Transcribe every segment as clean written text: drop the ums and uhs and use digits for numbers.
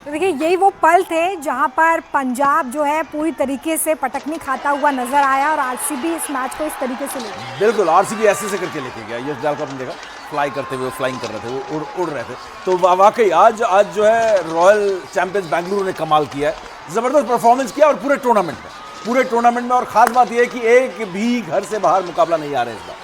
तो देखिए यही वो पल थे जहां पर पंजाब जो है पूरी तरीके से पटकनी खाता हुआ नजर आया और आरसीबी इस मैच को इस तरीके से ले गई। बिल्कुल, आरसीबी ऐसे से करके लेके गया। यश डाल को आपने देखा फ्लाई करते हुए, फ्लाइंग कर रहे थे, वो उड़ रहे थे। तो वाकई आज जो है रॉयल चैंपियंस बेंगलुरु ने कमाल किया है, ज़बरदस्त परफॉर्मेंस किया और पूरे टूर्नामेंट में। और खास बात यह है कि एक भी घर से बाहर मुकाबला नहीं आ रहा है इस बार,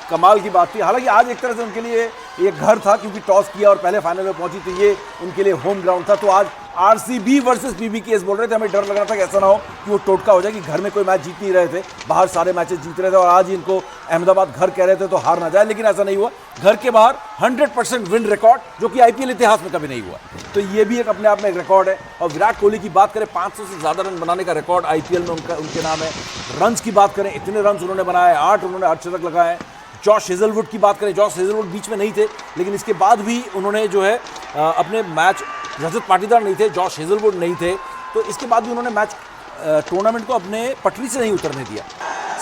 कमाल की बात थी। हालांकि आज एक तरह से उनके लिए ये घर था क्योंकि टॉस किया और पहले फाइनल में पहुंची, तो ये उनके लिए होम ग्राउंड था। तो आज आरसीबी वर्सेस पीबीकेएस बोल रहे थे, हमें डर लग रहा था कि ऐसा ना हो कि वो टोटका हो जाए कि घर में कोई मैच जीत नहीं रहे थे, बाहर सारे मैचेस जीत रहे थे और आज इनको अहमदाबाद घर कह रहे थे तो हार ना जाए, लेकिन ऐसा नहीं हुआ। घर के बाहर 100% विन रिकॉर्ड, जो कि आईपीएल इतिहास में कभी नहीं हुआ। तो ये भी एक अपने आप में एक रिकॉर्ड है। और विराट कोहली की बात करें, 500 से ज़्यादा रन बनाने का रिकॉर्ड आईपीएल में उनके नाम है। रन्स की बात करें, इतने रन्स उन्होंने बनाए, 8 उन्होंने अर्धशतक लगाए। जॉश हेजलवुड की बात करें, जॉश हेजलवुड बीच में नहीं थे, लेकिन इसके बाद भी उन्होंने जो है अपने मैच, रजत पाटीदार नहीं थे, जॉश हेजलवुड नहीं थे, तो इसके बाद भी उन्होंने मैच टूर्नामेंट को अपने पटरी से नहीं उतरने दिया,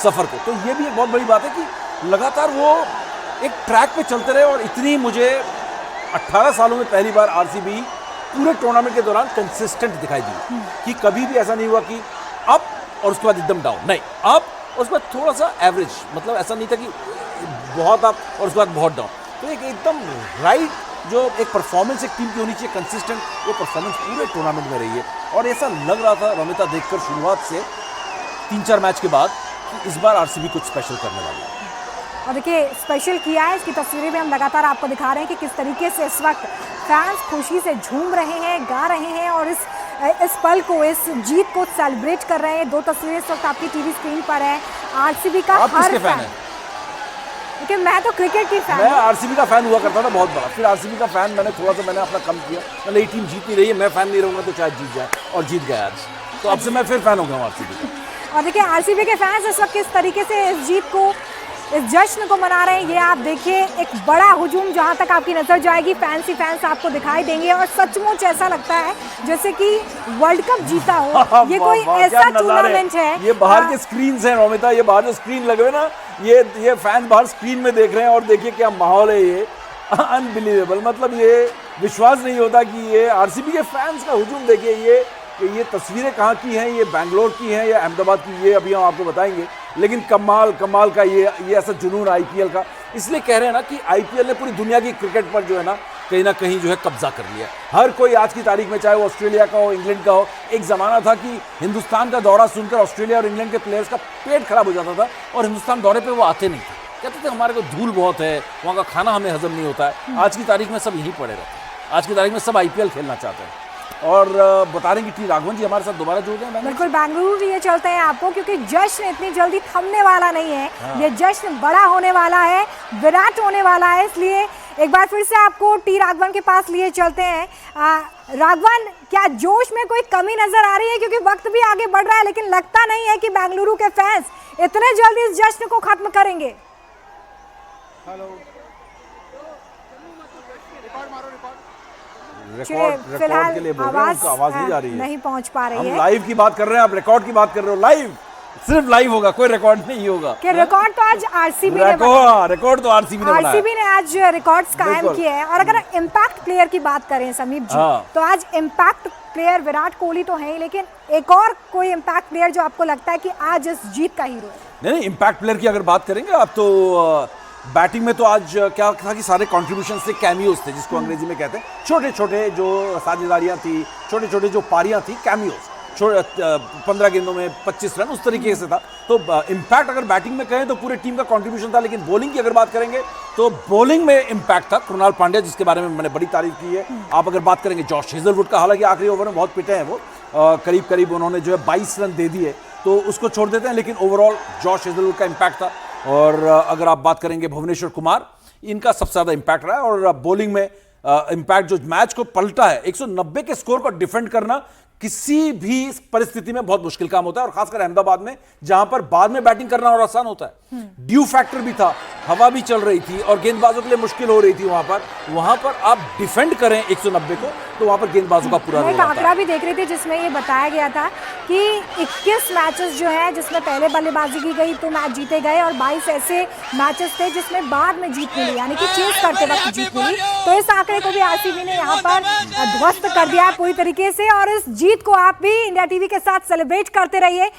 सफ़र को। तो ये भी एक बहुत बड़ी बात है कि लगातार वो एक ट्रैक पे चलते रहे। और इतनी मुझे 18 सालों में पहली बार आरसीबी पूरे टूर्नामेंट के दौरान कंसिस्टेंट दिखाई दी कि कभी भी ऐसा नहीं हुआ कि अप और उसके बाद एकदम डाउन, नहीं, अप और उसके बाद थोड़ा सा एवरेज, मतलब ऐसा नहीं था कि बहुत अप और उसके बाद बहुत डाउन। तो एक एकदम राइट जो एक परफॉर्मेंस एक टीम की होनी चाहिए कंसिस्टेंट, वो परफॉर्मेंस पूरे टूर्नामेंट में रही है। और ऐसा लग रहा था रोमिता देखकर शुरुआत से 3-4 मैच के बाद कि इस बार आरसीबी कुछ स्पेशल करने वाली है। और देखिए स्पेशल किया है, इसकी तस्वीरें भी हम लगातार आपको दिखा रहे हैं कि किस तरीके से इस वक्त फैंस खुशी से झूम रहे हैं, गा रहे हैं और इस पल को, इस जीत को सेलिब्रेट कर रहे हैं। 2 तस्वीरें इस वक्त आपकी टीवी स्क्रीन पर है। आरसीबी का हर फैन है, क्योंकि मैं तो क्रिकेट की फैन, मैं आरसीबी का फैन हुआ करता था बहुत बड़ा, फिर आरसीबी का फैन मैंने थोड़ा सा अपना कम किया। मतलब ये टीम जीत नहीं रही है, मैं फैन नहीं रहूंगा तो शायद जीत जाए, और जीत गया आज, तो अब से मैं फिर फैन हो गया आरसीबी का। और देखिए आरसीबी के फैंस इस वक्त किस तरीके से इस जीत को, इस जश्न को मना रहे हैं। ये आप देखिए, एक बड़ा हुजूम जहां तक आपकी नजर जाएगी, फैंस ही फैंस आपको दिखाई देंगे और सचमुच ऐसा लगता है जैसे कि वर्ल्ड कप जीता हो। ये कोई ऐसा टूर्नामेंट है। ये बाहर के स्क्रीन हैं रोमिता, ये बाहर जो स्क्रीन लगे हुए ना, ये फैंस बाहर स्क्रीन में देख रहे हैं और देखिए क्या माहौल है, ये अनबिलीवेबल। मतलब ये विश्वास नहीं होता कि ये आरसीबी के फैंस का हुजूम देखिए। ये तस्वीरें कहाँ की हैं, ये बैंगलोर की हैं या अहमदाबाद की, ये अभी हम आपको बताएंगे। लेकिन कमाल का ये ऐसा जुनून आईपीएल का, इसलिए कह रहे हैं ना कि आईपीएल ने पूरी दुनिया की क्रिकेट पर जो है ना कहीं जो है कब्जा कर लिया। हर कोई आज की तारीख में, चाहे वो ऑस्ट्रेलिया का हो, इंग्लैंड का हो, एक ज़माना था कि हिंदुस्तान का दौरा सुनकर ऑस्ट्रेलिया और इंग्लैंड के प्लेयर्स का पेट खराब हो जाता था और हिंदुस्तान दौरे पर वो आते नहीं थे। कहते थे हमारे को धूल बहुत है, वहाँ का खाना हमें हजम नहीं होता है। आज की तारीख में सब यहीं पड़े रहते हैं, आज की तारीख में सब आईपीएल खेलना चाहते हैं। और बता रहे हैं कि टी राघवन जी हमारे साथ दोबारा जुड़ गए। बिल्कुल, बेंगलुरु लिए चलते हैं आपको, क्योंकि जश्न इतनी जल्दी थमने वाला नहीं है। हाँ। ये जश्न बड़ा होने वाला है, विराट होने वाला है, इसलिए एक बार फिर से आपको टी राघवन के पास लिए चलते हैं। राघवन, क्या जोश में कोई कमी नजर आ रही है? क्योंकि वक्त भी आगे बढ़ रहा है, लेकिन लगता नहीं है कि बेंगलुरु के फैंस इतने जल्दी इस जश्न को खत्म करेंगे। हेलो, फिलहाल के लिए आवाज नहीं जा रही है, नहीं पहुंच पा रही है। हम लाइव की बात कर रहे हैं, आप रिकॉर्ड की बात कर रहे हो। लाइव, सिर्फ लाइव होगा, कोई रिकॉर्ड नहीं होगा। कि रिकॉर्ड तो आज आरसीबी ने रिकॉर्ड तो आरसीबी ने बनाया। आरसीबी ने आज रिकॉर्ड्स कायम किए हैं। और अगर इम्पैक्ट प्लेयर की बात करें समीप जी, तो आज इम्पैक्ट प्लेयर विराट कोहली तो है ही, लेकिन एक और कोई इम्पैक्ट प्लेयर जो आपको लगता है कि आज इस जीत का हीरो है? नहीं, इम्पैक्ट प्लेयर की अगर बात करेंगे आप, तो बैटिंग में तो आज क्या था कि सारे कॉन्ट्रीब्यूशन से कैमियोज थे, जिसको अंग्रेजी में कहते हैं। छोटे छोटे जो साझेदारियां थी, छोटे छोटे जो पारियां थी, कैमियोज, 15 गेंदों में 25 रन, उस तरीके से था। तो इम्पैक्ट अगर बैटिंग में कहें तो पूरे टीम का कंट्रीब्यूशन था। लेकिन बॉलिंग की अगर बात करेंगे तो बॉलिंग में इम्पैक्ट था कृणाल पांड्या, जिसके बारे में मैंने बड़ी तारीफ की है। आप अगर बात करेंगे जॉश हेजलवुड का, हालांकि आखिरी ओवर में बहुत पिटे हैं वो, करीब उन्होंने जो है 22 रन दे दिए, तो उसको छोड़ देते हैं। लेकिन ओवरऑल जॉश हेजलवुड का इम्पैक्ट था। और अगर आप बात करेंगे भुवनेश्वर कुमार, इनका सबसे ज़्यादा इम्पैक्ट रहा है। और बॉलिंग में इम्पैक्ट जो मैच को पलटा है, 190 के स्कोर को डिफेंड करना किसी भी परिस्थिति में बहुत मुश्किल काम होता है, और खासकर अहमदाबाद में जहां पर बाद में बैटिंग करना और आसान होता है। ड्यू फैक्टर भी था, हवा भी चल रही थी और गेंदबाजों के लिए मुश्किल हो रही थी। वहां पर आप डिफेंड करें 190 को, तो वहां पर गेंदबाजों का पूरा मैं रोल एक आता आंकड़ा है। भी देख रही थी जिसमें ये बताया गया था कि 21 मैचेस जो है जिसमें पहले बल्लेबाजी की गई तो मैच जीते गए, और 22 ऐसे मैचेस थे जिसमें बाद में जीत मिली, यानी कि चेस करते वक्त जीत मिली। तो इस आंकड़े को भी आरसीबी ने यहाँ पर ध्वस्त कर दिया है पूरी तरीके से, और इस जीत को आप भी इंडिया टीवी के साथ सेलिब्रेट करते रहिए।